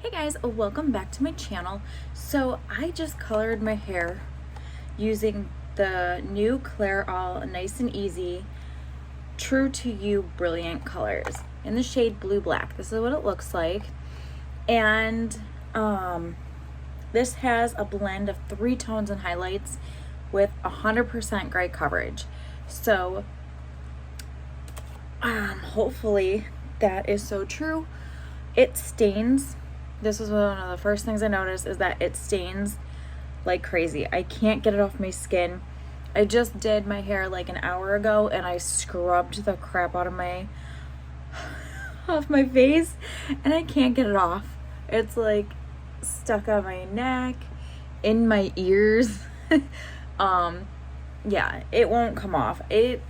Hey guys, welcome back to my channel. So I just colored my hair using the new Clairol Nice and Easy True to You Brilliant colors in the shade Blue Black. This is what it looks like. And this has a blend of 3 tones and highlights with 100% gray coverage. So hopefully that is so true. It stains. This was one of the first things I noticed, is that it stains like crazy. I can't get it off my skin. I just did my hair like an hour ago and I scrubbed the crap out of off my face and I can't get it off. It's like stuck on my neck, in my ears. Yeah, it won't come off. It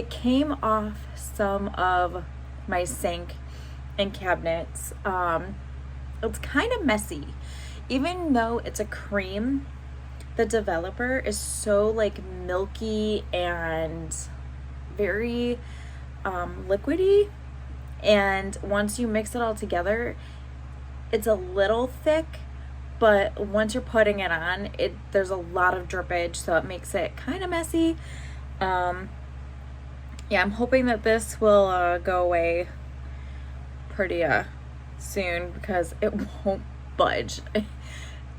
came off some of my sink and cabinets. It's kind of messy. Even though it's a cream, the developer is so like milky and very liquidy, and once you mix it all together, it's a little thick, but once you're putting it on, there's a lot of drippage, so it makes it kind of messy. Yeah, I'm hoping that this will go away pretty soon, because it won't budge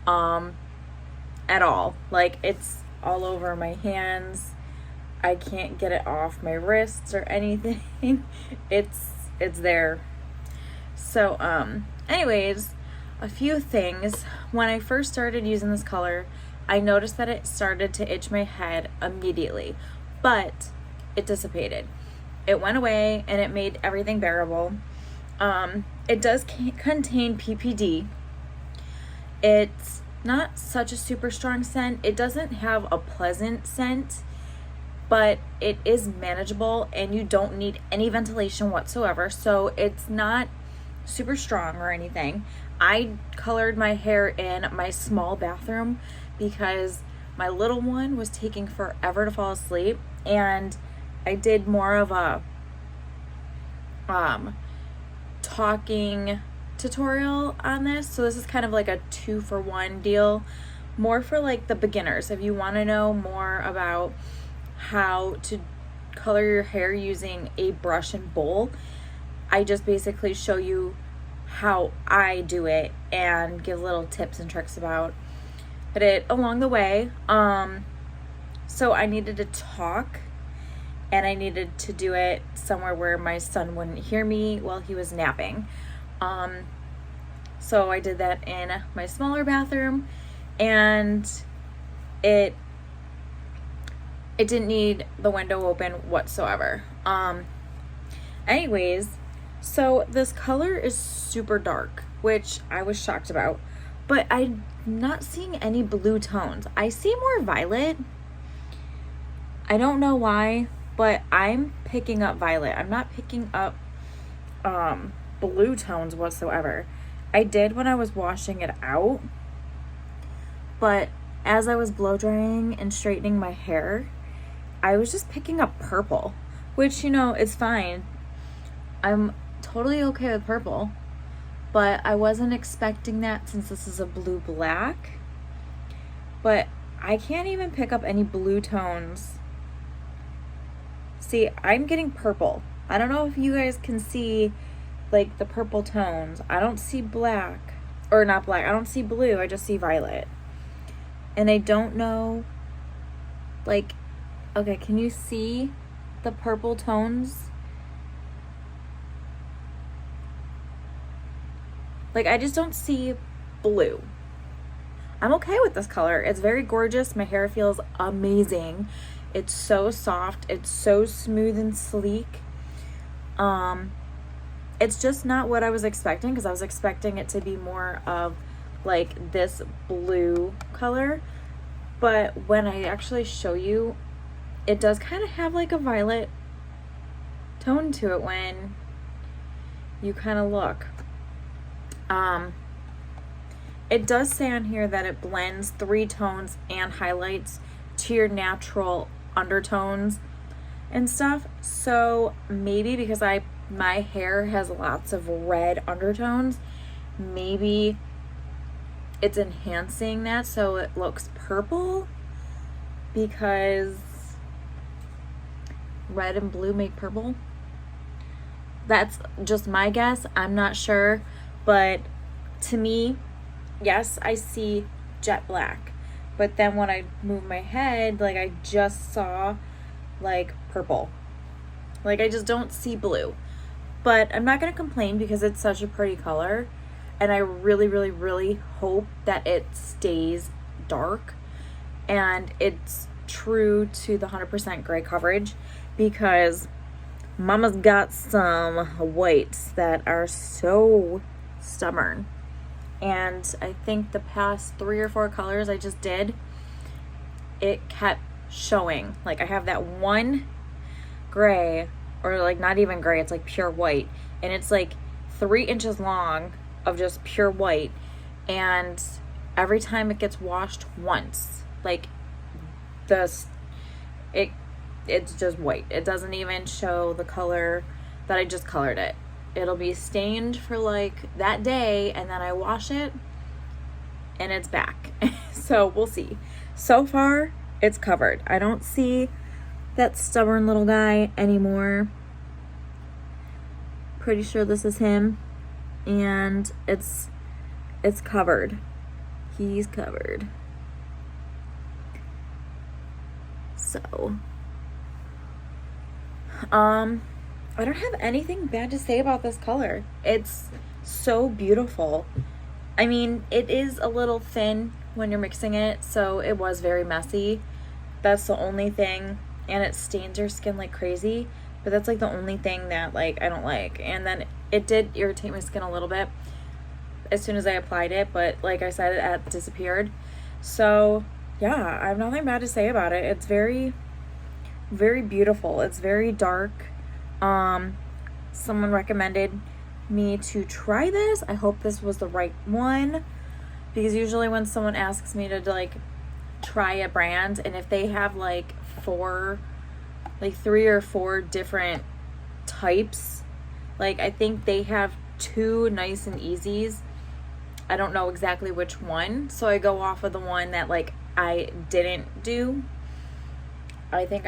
at all. Like, it's all over my hands. I can't get it off my wrists or anything. It's there. So anyways, a few things. When I first started using this color, I noticed that it started to itch my head immediately, but it dissipated. It went away and it made everything bearable. It does contain PPD. It's not such a super strong scent. It doesn't have a pleasant scent, but it is manageable and you don't need any ventilation whatsoever. So it's not super strong or anything. I colored my hair in my small bathroom because my little one was taking forever to fall asleep, and I did more of a talking tutorial on this, so this is kind of like a 2-for-1 deal, more for like the beginners. If you want to know more about how to color your hair using a brush and bowl, I just basically show you how I do it and give little tips and tricks about it along the way. So I needed to talk, and I needed to do it somewhere where my son wouldn't hear me while he was napping. So I did that in my smaller bathroom, and it didn't need the window open whatsoever. Anyways, so this color is super dark, which I was shocked about, but I'm not seeing any blue tones. I see more violet. I don't know why, but I'm picking up violet. I'm not picking up blue tones whatsoever. I did when I was washing it out, but as I was blow drying and straightening my hair, I was just picking up purple, which, you know, it's fine. I'm totally okay with purple, but I wasn't expecting that since this is a blue black. But I can't even pick up any blue tones. See, I'm getting purple. I don't know if you guys can see like the purple tones. I don't see black, or not black. I don't see blue. I just see violet. And I don't know, like, okay, can you see the purple tones? Like, I just don't see blue. I'm okay with this color. It's very gorgeous. My hair feels amazing. It's so soft. It's so smooth and sleek. It's just not what I was expecting, because I was expecting it to be more of like this blue color. But when I actually show you, it does kind of have like a violet tone to it when you kind of look. It does say on here that it blends 3 tones and highlights to your natural undertones and stuff. So maybe because my hair has lots of red undertones, maybe it's enhancing that so it looks purple, because red and blue make purple. That's just my guess. I'm not sure. But to me, yes, I see jet black. But then when I move my head, like, I just saw like purple. Like, I just don't see blue. But I'm not going to complain because it's such a pretty color. And I really, really, really hope that it stays dark and it's true to the 100% gray coverage, because Mama's got some whites that are so stubborn. And I think the past 3 or 4 colors I just did, it kept showing. Like, I have that one gray, or like not even gray, it's like pure white, and it's like 3 inches long of just pure white, and every time it gets washed once, like it's just white. It doesn't even show the color that I just colored it. It'll be stained for like that day, and then I wash it and it's back. So we'll see. So far it's covered. I don't see that stubborn little guy anymore. Pretty sure this is him, and it's covered. He's covered. So I don't have anything bad to say about this color. It's so beautiful. I mean, it is a little thin when you're mixing it, so it was very messy. That's the only thing, and it stains your skin like crazy, but that's like the only thing that like I don't like. And then it did irritate my skin a little bit as soon as I applied it, but like I said, it disappeared. So yeah, I have nothing bad to say about it. It's very, very beautiful. It's very dark. Someone recommended me to try this. I hope this was the right one, because usually when someone asks me to like try a brand, and if they have like 3 or 4 different types, like I think they have 2 nice and easies. I don't know exactly which one, so I go off of the one that like I didn't do. I think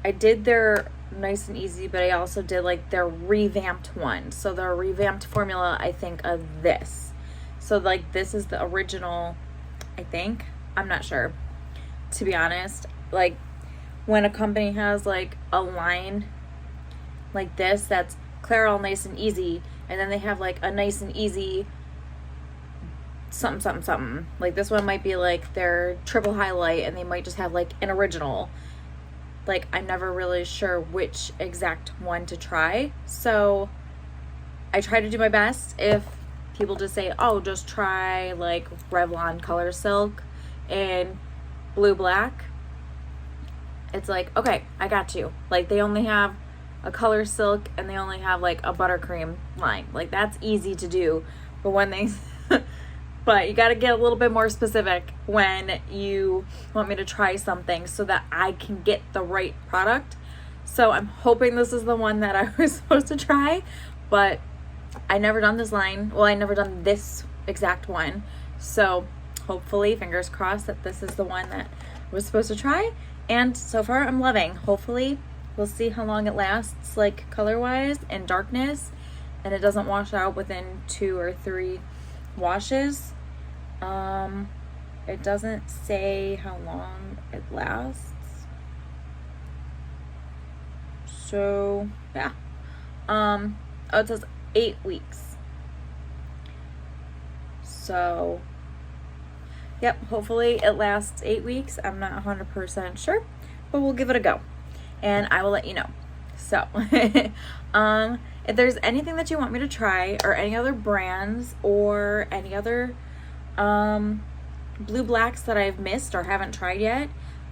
I did their nice and easy, but I also did like their revamped one. So their revamped formula, I think, of this. So like this is the original, I think. I'm not sure, to be honest. Like when a company has like a line like this that's Clairol nice and easy, and then they have like a nice and easy something something something, like this one might be like their triple highlight, and they might just have like an original. Like I'm never really sure which exact one to try, so I try to do my best. If people just say, oh, just try like Revlon Color Silk and Blue Black, it's like, okay, I got you. Like they only have a Color Silk and they only have like a buttercream line. Like that's easy to do. But when they but you got to get a little bit more specific when you want me to try something so that I can get the right product. So I'm hoping this is the one that I was supposed to try, but I never done this line. Well, I never done this exact one. So hopefully, fingers crossed, that this is the one that I was supposed to try. And so far I'm loving. Hopefully we'll see how long it lasts, like color-wise and darkness, and it doesn't wash out within 2 or 3 washes. It doesn't say how long it lasts. So yeah. Oh, it says 8 weeks. So yep, hopefully it lasts 8 weeks. I'm not 100% sure, but we'll give it a go, and I will let you know. So if there's anything that you want me to try, or any other brands, or any other blue blacks that I've missed or haven't tried yet,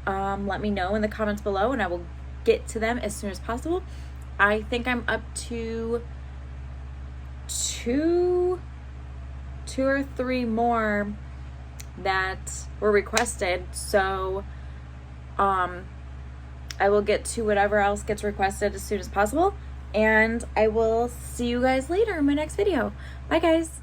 let me know in the comments below, and I will get to them as soon as possible. I think I'm up to two or three more that were requested, so I will get to whatever else gets requested as soon as possible. And I will see you guys later in my next video. Bye, guys.